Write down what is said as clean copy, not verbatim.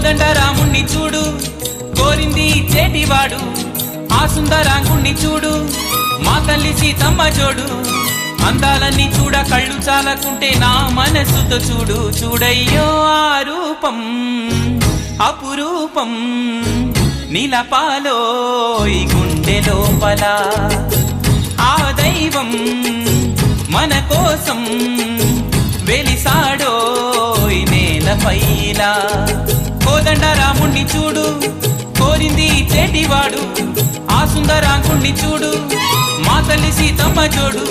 కోదండ రాముణ్ణి చూడు కోరింది చేటివాడు ఆ సుందరాంగుణ్ణి చూడు మా తల్లి సీతమ్మ జోడు అందాలన్నీ చూడ కళ్ళు చాలకుంటే నా మనసుతో చూడు చూడయ్యో ఆ రూపం అపురూపం నీలపాలో ఈ గుండె లోపల ఆ దైవం మన కోసం వెలిసాడో ఈ నేలపైన కోదండ రాముణ్ణి చూడు కోరింది చేటివాడు ఆ సుందరాంగుణ్ణి చూడు మా తల్లి సీతమ్మ జోడు